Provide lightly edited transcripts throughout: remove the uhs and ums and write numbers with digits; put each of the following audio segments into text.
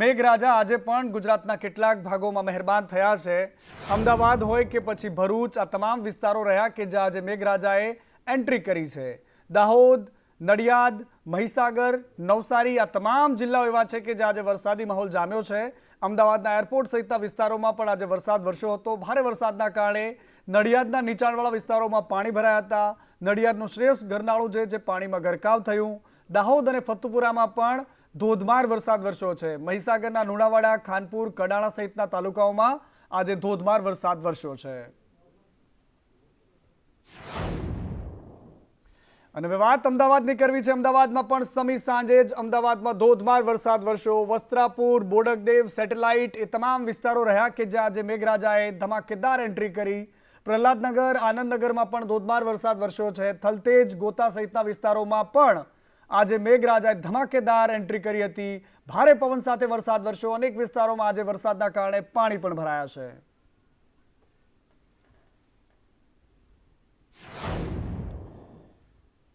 મેઘરાજા આજે પણ ગુજરાતના કેટલાક ભાગોમાં મહેરબાન થયા છે। અમદાવાદ હોય કે પછી ભરૂચ, આ તમામ વિસ્તારો રહ્યા કે જ્યાં આજે મેઘરાજાએ એન્ટ્રી કરી છે। દાહોદ, નડિયાદ, મહીસાગર, નવસારી આ તમામ જિલ્લાઓ એવા છે કે જ્યાં આજે વરસાદી માહોલ જામ્યો છે। અમદાવાદના એરપોર્ટ સહિતના વિસ્તારોમાં પણ આજે વરસાદ વરસ્યો હતો। ભારે વરસાદના કારણે નડિયાદના નીચાણવાળા વિસ્તારોમાં પાણી ભરાયા હતા। નડિયાદનું શ્રેષ્ઠ ગરનાળું જે પાણીમાં ગરકાવ થયું। દાહોદ અને ફતુપુરામાં પણ ધોધમાર વરસાદ વરસ્યો છે। મહીસાગરના લુણાવાડા, ખાનપુર, કડાણા સહિતના તાલુકાઓમાં આજે ધોધમાર વરસાદ વરસ્યો છે। અને હવે વાત અમદાવાદની કરવી છે। અમદાવાદમાં પણ સમી સાંજે જ અમદાવાદમાં ધોધમાર વરસાદ વરસ્યો। વસ્ત્રાપુર, બોડકદેવ, સેટેલાઇટ એ તમામ વિસ્તારો રહ્યા કે જ્યાં આજે મેઘરાજાએ ધમાકેદાર એન્ટ્રી કરી। પ્રહલાદનગર, આનંદનગરમાં પણ ધોધમાર વરસાદ વરસ્યો છે। થલતેજ, ગોતા સહિતના વિસ્તારોમાં પણ આજે મેઘરાજાએ ધમાકેદાર એન્ટ્રી કરી હતી। ભારે પવન સાથે વરસાદ વરસ્યો। અનેક વિસ્તારોમાં આજે વરસાદના કારણે પાણી પણ ભરાયા છે।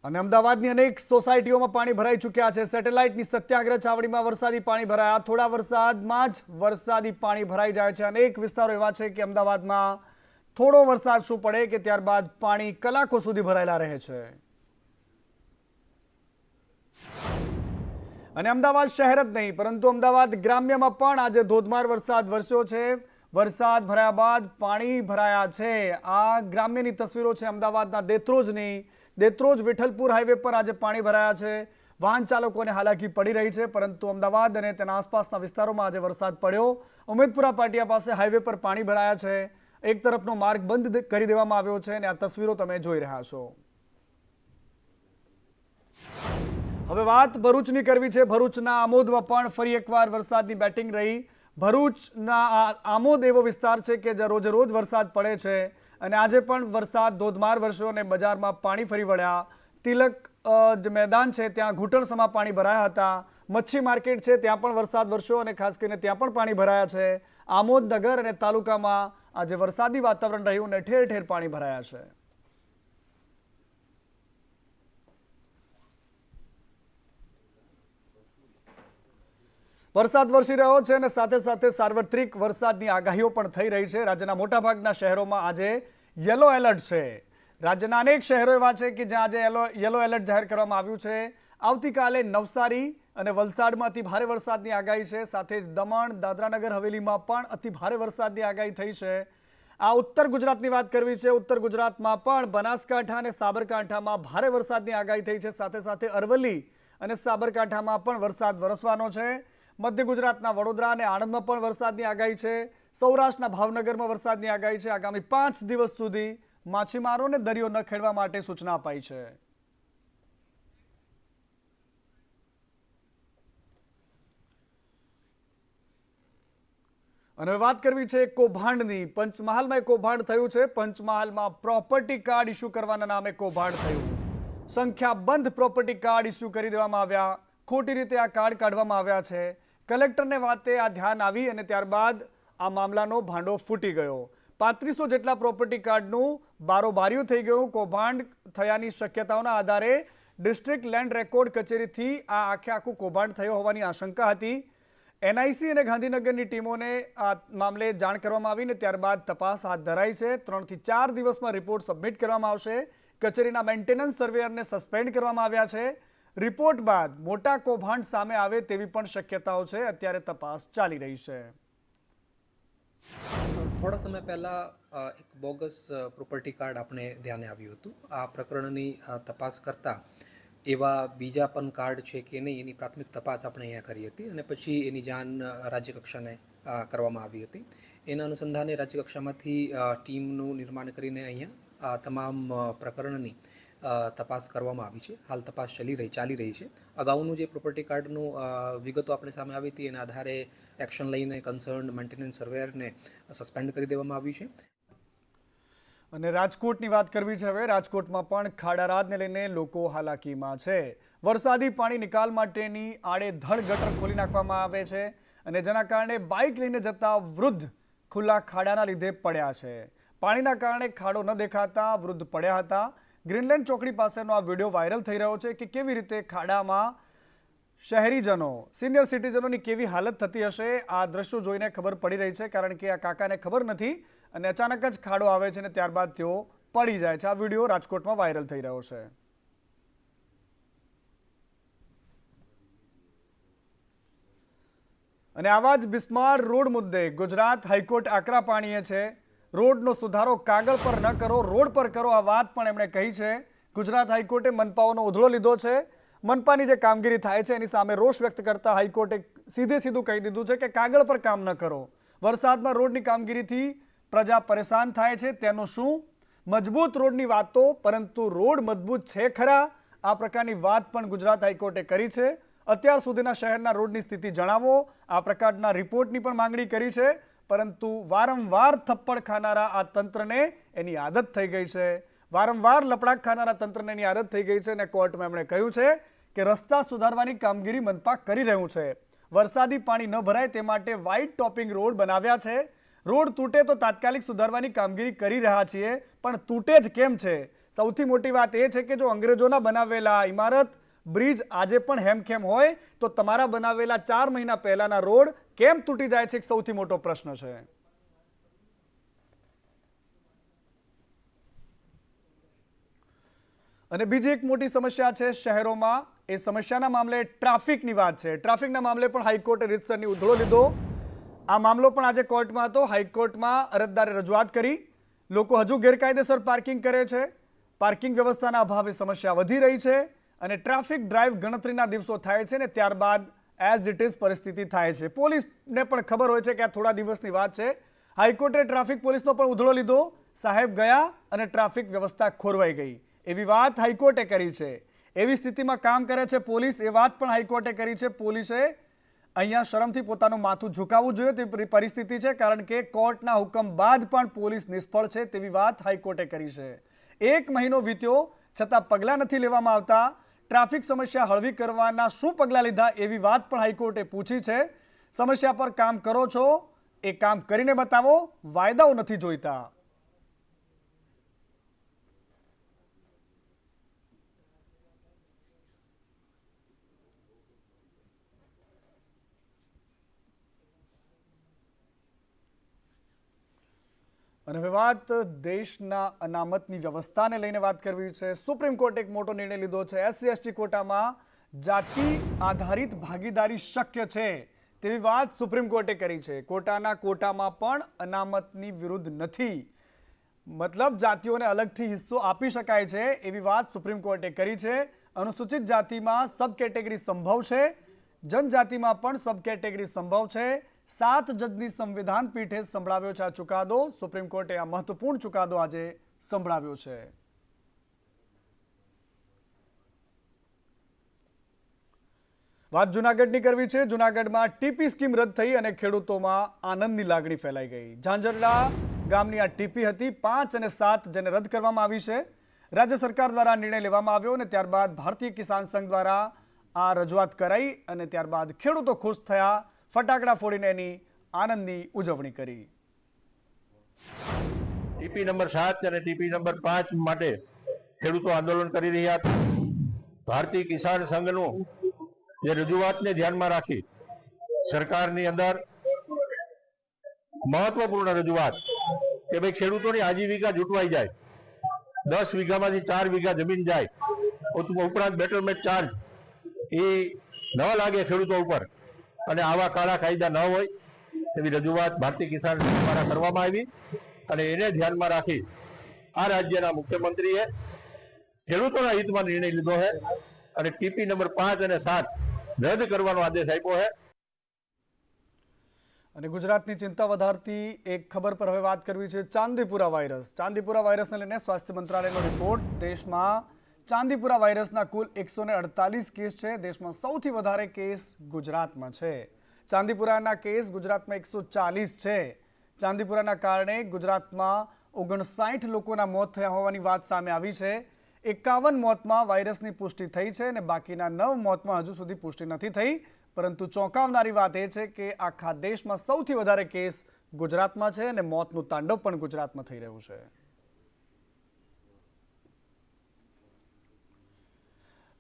અને અમદાવાદની અનેક સોસાયટીઓમાં પાણી ભરાઈ ચૂક્યા છે। સેટેલાઇટની સત્યાગ્રહ છાવણીમાં વરસાદી પાણી ભરાયા। થોડા વરસાદમાં જ વરસાદી પાણી ભરાઈ જાય છે। અનેક વિસ્તારો એવા છે કે અમદાવાદમાં થોડો વરસાદ શું પડે કે ત્યારબાદ પાણી કલાકો સુધી ભરાયેલા રહે છે। અને અમદાવાદ શહેર જ નહીં પરંતુ અમદાવાદ ગ્રામ્યમાં પણ આજે ધોધમાર વરસાદ વરસ્યો છે। વરસાદ ભર્યા બાદ પાણી ભરાયા છે। આ ગ્રામ્યની તસવીરો છે અમદાવાદના દેત્રોજની। દેત્રોજ વિઠ્ઠલપુર હાઈવે પર આજે પાણી ભરાયા છે। વાહન ચાલકોને હાલાકી પડી રહી છે પરંતુ અમદાવાદ અને તેના આસપાસના વિસ્તારોમાં આજે વરસાદ પડ્યો। ઉમેદપુરા પાટિયા પાસે હાઈવે પર પાણી ભરાયા છે। એક તરફનો માર્ગ બંધ કરી દેવામાં આવ્યો છે અને આ તસવીરો તમે જોઈ રહ્યા છો। હવે વાત ભરૂચની કરવી છે। ભરૂચના આમોદમાં પણ ફરી એકવાર વરસાદની બેટિંગ રહી। ભરૂચના આમોદ એવો વિસ્તાર છે કે જ્યાં રોજે રોજ વરસાદ પડે છે અને આજે પણ વરસાદ ધોધમાર વરસ્યો અને બજારમાં પાણી ફરી વળ્યા। તિલક જે મેદાન છે ત્યાં ઘૂંટણસમા પાણી ભરાયા હતા। મચ્છી માર્કેટ છે ત્યાં પણ વરસાદ વરસ્યો અને ખાસ કરીને ત્યાં પણ પાણી ભરાયા છે। આમોદ નગર અને તાલુકામાં આજે વરસાદી વાતાવરણ રહ્યું અને ઠેર ઠેર પાણી ભરાયા છે। વરસાદ વરસી રહ્યો છે અને સાથે સાથે સાર્વત્રિક વરસાદની આગાહીઓ પણ થઈ રહી છે। રાજ્યના મોટાભાગના શહેરોમાં આજે યલો એલર્ટ છે। રાજ્યના અનેક શહેરો એવા છે કે જ્યાં આજે યલો એલર્ટ જાહેર કરવામાં આવ્યું છે। આવતીકાલે નવસારી અને વલસાડમાં અતિ ભારે વરસાદની આગાહી છે। સાથે જ દમણ, દાદરાનગર હવેલીમાં પણ અતિ ભારે વરસાદની આગાહી થઈ છે। આ ઉત્તર ગુજરાતની વાત કરવી છે। ઉત્તર ગુજરાતમાં પણ બનાસકાંઠા અને સાબરકાંઠામાં ભારે વરસાદની આગાહી થઈ છે। સાથે સાથે અરવલ્લી અને સાબરકાંઠામાં પણ વરસાદ વરસવાનો છે। મધ્ય ગુજરાતના વડોદરા અને આણંદમાં પણ વરસાદની આગાહી છે। સૌરાષ્ટ્રના ભાવનગરમાં વરસાદની આગાહી છે। આગામી 5 દિવસ સુધી માછીમારોને દરિયો ન ખેડવા માટે સૂચના અપાઈ છે। અને વાત કરવી છે કૌભાંડની। પંચમહાલમાં એક કૌભાંડ થયું છે। પંચમહાલમાં પ્રોપર્ટી કાર્ડ ઇસ્યુ કરવાના નામે કૌભાંડ થયું। સંખ્યાબંધ પ્રોપર્ટી કાર્ડ ઇસ્યુ કરી દેવામાં આવ્યા। ખોટી રીતે આ કાર્ડ કાઢવામાં આવ્યા છે। કલેક્ટરને વાતે આ ધ્યાન આવી અને ત્યારબાદ આ મામલાનો ભાંડો ફૂટી ગયો। 3500 જેટલા પ્રોપર્ટી કાર્ડનું બારોબારીયું થઈ ગયું। કૌભાંડ થયાની શક્યતાઓના આધારે ડિસ્ટ્રિક્ટ લેન્ડ રેકોર્ડ કચેરીથી આ આખું કૌભાંડ થયો હોવાની આશંકા હતી। એનઆઈસી અને ગાંધીનગરની ટીમોને આ મામલે જાણ કરવામાં આવી અને ત્યારબાદ તપાસ હાથ ધરાઈ છે। 3 થી 4 દિવસમાં રિપોર્ટ સબમિટ કરવામાં આવશે। કચેરીના મેન્ટેનન્સ સર્વેયરને સસ્પેન્ડ કરવામાં આવ્યા છે। રિપોર્ટ બાદ મોટા કૌભાંડ સામે આવે તેવી પણ શક્યતાઓ છે। અત્યારે તપાસ ચાલી રહી છે। થોડા સમય પહેલા એક બોગસ પ્રોપર્ટી કાર્ડ આપણે ધ્યાને આવ્યું હતું। આ પ્રકરણની તપાસ કરતા એવા બીજા પણ કાર્ડ છે કે નહીં એની પ્રાથમિક તપાસ આપણે અહીંયા કરી હતી અને પછી એની જાણ રાજ્ય કક્ષાને કરવામાં આવી હતી। એના અનુસંધાને રાજ્ય કક્ષામાંથી ટીમનું નિર્માણ કરીને અહીંયા તમામ પ્રકરણની તપાસ કરવામાં આવી છે। હાલ તપાસ ચાલી રહી છે। અગાઉનું જે પ્રોપર્ટી કાર્ડનું વિગતો આપણે સામે આવી હતી એના આધારે એક્શન લઈને કન્સર્ન મેન્ટેનન્સ સર્વેયરને સસ્પેન્ડ કરી દેવામાં આવ્યું છે। અને રાજકોટની વાત કરવી છે। હવે રાજકોટમાં પણ ખાડારાદને લઈને લોકો હાલાકીમાં છે। વરસાદી પાણી નિકાલ માટેની આડેધડ ગટર ખોલી નાખવામાં આવે છે અને જેના કારણે બાઇક લઈને જતા વૃદ્ધ ખુલ્લા ખાડાના લીધે પડ્યા છે। પાણીના કારણે ખાડો ન દેખાતા વૃદ્ધ પડ્યા હતા। ગ્રીનલેન્ડ ચોકડી પાસેનો આ વિડીયો વાયરલ થઈ રહ્યો છે કે કેવી રીતે ખાડામાં શહેરીજનો સિનિયર સિટીઝનોની કેવી હાલત થતી હશે આ દ્રશ્યો જોઈને ખબર પડી રહી છે, કારણ કે આ કાકાને ખબર નથી અને અચાનક જ ખાડો આવે છે અને ત્યારબાદ તેઓ પડી જાય છે. આ વિડીયો રાજકોટમાં વાયરલ થઈ રહ્યો છે. અને આવા જ બિસ્માર રોડ મુદ્દે ગુજરાત હાઈકોર્ટ આકરા પાણીએ છે. રોડનો સુધારો કાગળ પર ન કરો, રોડ પર કરો, આ વાત પણ એમણે કહી છે. ગુજરાત હાઈકોર્ટે મનપાઓનો ઉધળો લીધો છે. મનપાની જે કામગીરી થાય છે એની સામે રોષ વ્યક્ત કરતા હાઈકોર્ટે સીધું કહી દીધું છે કે કાગળ પર કામ ન કરો. વરસાદમાં રોડની કામગીરીથી પ્રજા પરેશાન થાય છે, તેનું શું? મજબૂત રોડની વાતો, પરંતુ રોડ મજબૂત છે ખરા? આ પ્રકારની વાત પણ ગુજરાત હાઈકોર્ટે કરી છે. અત્યાર સુધીના શહેરના રોડની સ્થિતિ જણાવો, આ પ્રકારના રિપોર્ટની પણ માંગણી કરી છે. પરંતુ વારંવાર થપ્પડ ખાનારા આ તંત્રને એની આદત થઈ ગઈ છે. વારંવાર લપડાક ખાનારા તંત્રને એની આદત થઈ ગઈ છે અને કોર્ટમાં એમણે કહ્યું છે કે રસ્તા સુધારવાની કામગીરી મનપા કરી રહ્યું છે. વરસાદી પાણી ન ભરાય તે માટે વ્હાઇટ ટોપિંગ રોડ બનાવ્યા છે. રોડ તૂટે તો તાત્કાલિક સુધારવાની કામગીરી કરી રહ્યા છીએ, પણ તૂટે જ કેમ છે? સૌથી મોટી વાત એ છે કે જો અંગ્રેજોના બનાવેલા ઇમારત બ્રિજ આજે પણ હેમખેમ હોય તો તમારા બનાવેલા 4 મહિના પહેલાના રોડ કેમ તૂટી જાય છે? એક સૌથી મોટો પ્રશ્ન છે. અને બીજી એક મોટી સમસ્યા છે શહેરોમાં. એ સમસ્યાના મામલે ટ્રાફિકની વાત છે. ટ્રાફિકના મામલે પણ હાઈકોર્ટે રીતસરની ઉધળો લીધો. આ મામલો પણ આજે કોર્ટમાં હતો. હાઈકોર્ટમાં અરજદારે રજૂઆત કરી. લોકો હજુ ગેરકાયદેસર પાર્કિંગ કરે છે. પાર્કિંગ વ્યવસ્થાના અભાવે સમસ્યા વધી રહી છે અને ટ્રાફિક ડ્રાઈવ ગણતરીના દિવસો થાય છે ને ત્યારબાદ એઝ ઇટ ઇઝ પરિસ્થિતિ થાય છે. પોલીસને પણ ખબર હોય છે કે આ થોડા દિવસની વાત છે. હાઈકોર્ટે ટ્રાફિક પોલીસનો પણ ઉધળો લીધો. સાહેબ ગયા અને ટ્રાફિક વ્યવસ્થા ખોરવાઈ ગઈ એવી વાત હાઈકોર્ટે કરી છે. એવી સ્થિતિમાં કામ કરે છે પોલીસ, એ વાત પણ હાઈકોર્ટે કરી છે. પોલીસે અહીંયા શરમથી પોતાનું માથું ઝુકાવવું જોઈએ તેવી પરિસ્થિતિ છે, કારણ કે કોર્ટના હુકમ બાદ પણ પોલીસ નિષ્ફળ છે તેવી વાત હાઈકોર્ટે કરી છે. 1 મહિનો વીત્યો છતાં પગલાં નથી લેવામાં આવતા. ટ્રાફિક સમસ્યા હળવી કરવાના શું પગલાં લીધા એવી વાત પણ હાઈકોર્ટે પૂછી છે. સમસ્યા પર કામ કરો છો, એ કામ કરીને બતાવો, વાયદાઓ નથી જોઈતા. અને હવે વાત દેશના અનામતની વ્યવસ્થાને લઈને વાત કરવી છે. સુપ્રીમ કોર્ટે એક મોટો નિર્ણય લીધો છે. SC/ST કોટામાં જાતિ આધારિત ભાગીદારી શક્ય છે તેવી વાત સુપ્રીમ કોર્ટે કરી છે. કોટામાં પણ અનામતની વિરુદ્ધ નથી, મતલબ જાતિઓને અલગથી હિસ્સો આપી શકાય છે એવી વાત સુપ્રીમ કોર્ટે કરી છે. અનુસૂચિત જાતિમાં સબ કેટેગરી સંભવ છે, જનજાતિમાં પણ સબ કેટેગરી સંભવ છે. 7 જજની સંવિધાન પીઠે સંભળાવ્યો છે આ ચુકાદો. સુપ્રીમ કોર્ટે આ મહત્વપૂર્ણ ચુકાદો આજે સંભળાવ્યો છે. વાત જૂનાગઢની કરવી છે. જૂનાગઢમાં ટીપી સ્કીમ રદ થઈ અને ખેડૂતોમાં આનંદની લાગણી ફેલાઈ ગઈ. ઝાંઝરડા ગામની આ ટીપી હતી 5 અને 7, જેને રદ કરવામાં આવી છે. રાજ્ય સરકાર દ્વારા નિર્ણય લેવામાં આવ્યો અને ત્યારબાદ ભારતીય કિસાન સંઘ દ્વારા આ રજૂઆત કરાઈ અને ત્યારબાદ ખેડૂતો ખુશ થયા. ફટાકડા ફોડીને એની આનંદની ઉજવણી કરી. ટીપી નંબર 7 અને ટીપી નંબર 5 માટે ખેડૂતો આંદોલન કરી રહ્યા હતા. ભારતીય કિસાન સંઘનું જે રજૂઆતને ધ્યાનમાં રાખી સરકારની અંદર મહત્વપૂર્ણ રજૂઆત કે ભાઈ ખેડૂતોની આજીવિકા જૂટવાઈ જાય, 10 વીઘામાંથી 4 વીઘા જમીન જાય, ઉપરાંત બેટલમેન્ટ ચાર્જ એ ન લાગે ખેડૂતો ઉપર અને આવા કાળા કાયદા ન હોય એવી રજૂઆત ભારતીય કિસાન સંઘ દ્વારા કરવામાં આવી. અને એને ધ્યાનમાં રાખી આ રાજ્યના મુખ્યમંત્રીએ ખેડૂતોના હિતમાં નિર્ણય લીધો છે અને ટીપી નંબર 5 અને 7 રદ કરવાનો આદેશ આપ્યો છે. અને ગુજરાતની ચિંતા વધારતી એક ખબર પર હવે વાત કરવી છે. ચાંદીપુરા વાયરસ. ચાંદીપુરા વાયરસને લઈને સ્વાસ્થ્ય મંત્રાલયનો રિપોર્ટ. દેશમાં ચાંદીપુરા વાયરસના કુલ 148 કેસ છે. દેશમાં સૌથી વધારે કેસ ગુજરાતમાં છે. ચાંદીપુરાના કેસ ગુજરાતમાં 140 છે. ચાંદીપુરાના કારણે ગુજરાતમાં 59 લોકોના મોત થયા હોવાની વાત સામે આવી છે. 51 મોતમાં વાયરસની પુષ્ટિ થઈ છે અને બાકીના 9 મોતમાં હજુ સુધી પુષ્ટિ નથી થઈ. પરંતુ ચોંકાવનારી વાત એ છે કે આખા દેશમાં સૌથી વધારે કેસ ગુજરાતમાં છે અને મોતનું તાંડવ પણ ગુજરાતમાં થઈ રહ્યું છે.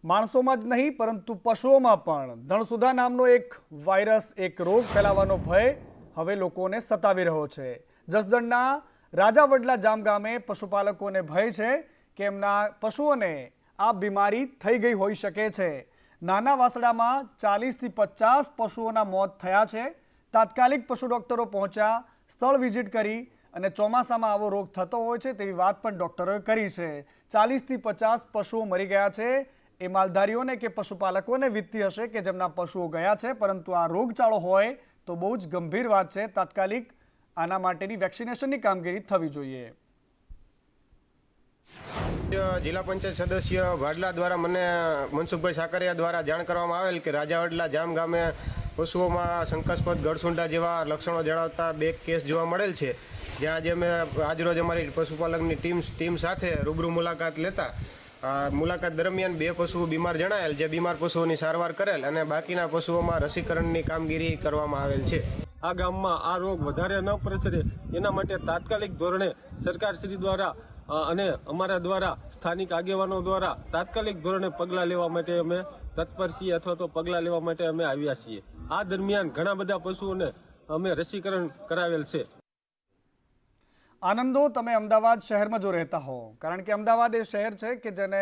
માણસોમાં જ નહીં પરંતુ પશુઓમાં પણ ધણસુધા નામનો એક વાયરસ, એક રોગ ફેલાવાનો ભય હવે લોકોને સતાવી રહ્યો છે. જસદણના રાજાવડલા જામ ગામે પશુપાલકોને ભય છે કે એમના પશુઓને આ બીમારી થઈ ગઈ હોઈ શકે છે. નાના વાસડામાં 40થી 50 પશુઓના મોત થયા છે. તાત્કાલિક પશુ ડોક્ટરો પહોંચ્યા, સ્થળ વિઝિટ કરી અને ચોમાસામાં આવો રોગ થતો હોય છે તેવી વાત પણ ડોક્ટરોએ કરી છે. 40થી 50 પશુઓ મરી ગયા છે. એ માલધારીઓને કે પશુપાલકોને વીતતી હશે કે જેમના પશુઓ ગયા છે, પરંતુ આ રોગચાળો હોય તો બહુ જ ગંભીર વાત છે. તાત્કાલિક આના માટેની વેક્સિનેશનની કામગીરી થવી જોઈએ. જિલ્લા પંચાયત સદસ્ય વાડલા દ્વારા મને મનસુખભાઈ સાકરિયા દ્વારા જાણ કરવામાં આવેલ કે રાજાવડલા જામ ગામે પશુઓમાં શંકાસ્પદ ગળસુંડા જેવા લક્ષણો જણાવતા 2 કેસ જોવા મળેલ છે. જ્યાં આજે અમે આજરોજ અમારી પશુપાલકની ટીમ સાથે રૂબરૂ મુલાકાત લેતા મુલાકાત દરમિયાન 2 પશુઓ બીમાર જણાયેલ, જે બીમાર પશુઓની સારવાર કરેલ અને બાકીના પશુઓમાં રસીકરણની કામગીરી કરવામાં આવેલ છે. આ ગામમાં આ રોગ વધારે ન પ્રસરે એના માટે તાત્કાલિક ધોરણે સરકારશ્રી દ્વારા અને અમારા દ્વારા સ્થાનિક આગેવાનો દ્વારા તાત્કાલિક ધોરણે પગલાં લેવા માટે અમે તત્પર છીએ અથવા તો પગલાં લેવા માટે અમે આવ્યા છીએ. આ દરમિયાન ઘણા બધા પશુઓને અમે રસીકરણ કરાવેલ છે. આનંદો, તમે અમદાવાદ શહેરમાં જો રહેતા હો, કારણ કે અમદાવાદ એ શહેર છે કે જેને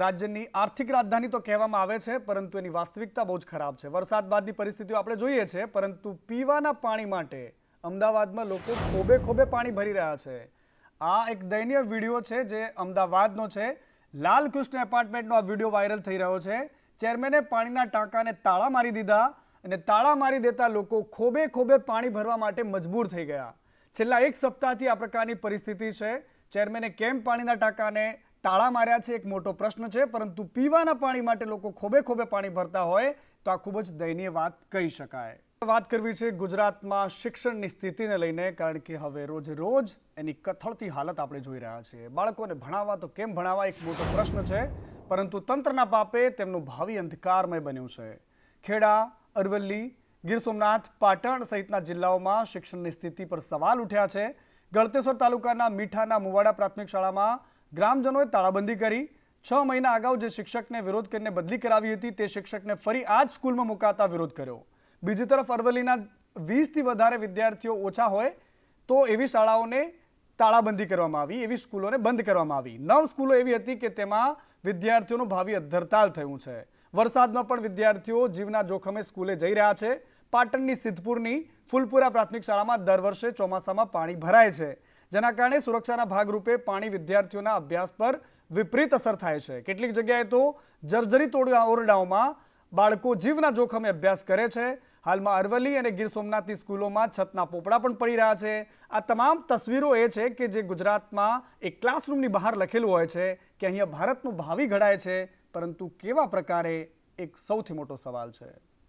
રાજ્યની આર્થિક રાજધાની તો કહેવામાં આવે છે, પરંતુ એની વાસ્તવિકતા બહુ જ ખરાબ છે. વરસાદ બાદની પરિસ્થિતિઓ આપણે જોઈએ છે, પરંતુ પીવાના પાણી માટે અમદાવાદમાં લોકો ખોબે પાણી ભરી રહ્યા છે. આ એક દયનીય વિડીયો છે જે અમદાવાદનો છે. લાલકૃષ્ણ એપાર્ટમેન્ટનો આ વિડીયો વાયરલ થઈ રહ્યો છે. ચેરમેને પાણીના ટાંકાને તાળા મારી દીધા અને તાળા મારી દેતા લોકો ખોબે પાણી ભરવા માટે મજબૂર થઈ ગયા. છેલ્લા 1 સપ્તાહથી આ પ્રકારની પરિસ્થિતિ છે. ચેરમેને કેમ પાણીના ટાંકાને તાળા માર્યા છે એક મોટો પ્રશ્ન છે, પરંતુ પીવાના પાણી માટે લોકો ખોબે પાણી ભરતા હોય તો આ ખૂબ જ દયનીય વાત કહી શકાય. વાત કરવી છે ગુજરાતમાં શિક્ષણની સ્થિતિને લઈને, કારણ કે હવે રોજ એની કથળતી હાલત આપણે જોઈ રહ્યા છીએ. બાળકોને ભણાવવા તો કેમ ભણાવવા એક મોટો પ્રશ્ન છે, પરંતુ તંત્રના પાપે તેમનું ભાવિ અંધકારમય બન્યું છે. ખેડા, અરવલ્લી, ગીર સોમનાથ, પાટણ સહિતના જિલ્લાઓમાં શિક્ષણની સ્થિતિ પર સવાલ ઉઠ્યા છે. ગળતેશ્વર તાલુકાના મીઠાના મુવાડા પ્રાથમિક શાળામાં ગ્રામજનોએ તાળાબંધી કરી. 6 મહિના અગાઉ જે શિક્ષકને વિરોધ કરીને બદલી કરાવી હતી તે શિક્ષકને ફરી આ જ સ્કૂલમાં મુકાતા વિરોધ કર્યો. બીજી તરફ અરવલ્લીના 20થી વધારે વિદ્યાર્થીઓ ઓછા હોય તો એવી શાળાઓને તાળાબંધી કરવામાં આવી, એવી સ્કૂલોને બંધ કરવામાં આવી. 9 સ્કૂલો એવી હતી કે તેમાં વિદ્યાર્થીઓનું ભાવિ અધ્ધરતાલ થયું છે. વરસાદમાં પણ વિદ્યાર્થીઓ જીવના જોખમે સ્કૂલે જઈ રહ્યા છે. પાટણની સિદ્ધપુરની ફૂલપુરા પ્રાથમિક શાળામાં દર વર્ષે ચોમાસામાં પાણી ભરાય છે, જેના કારણે સુરક્ષાના ભાગરૂપે પાણી વિદ્યાર્થીઓના અભ્યાસ પર વિપરીત અસર થાય છે. કેટલીક જગ્યાએ તો જર્જરિત ઓરડાઓમાં બાળકો જીવના જોખમે અભ્યાસ કરે છે. હાલમાં અરવલ્લી અને ગીર સોમનાથની સ્કૂલોમાં છતના પોપડા પણ પડી રહ્યા છે. આ તમામ તસવીરો એ છે કે જે ગુજરાતમાં એક ક્લાસરૂમની બહાર લખેલું હોય છે કે અહીંયા ભારતનું ભાવિ ઘડાય છે, પરંતુ કેવા પ્રકારે એક સૌથી મોટો સવાલ છે.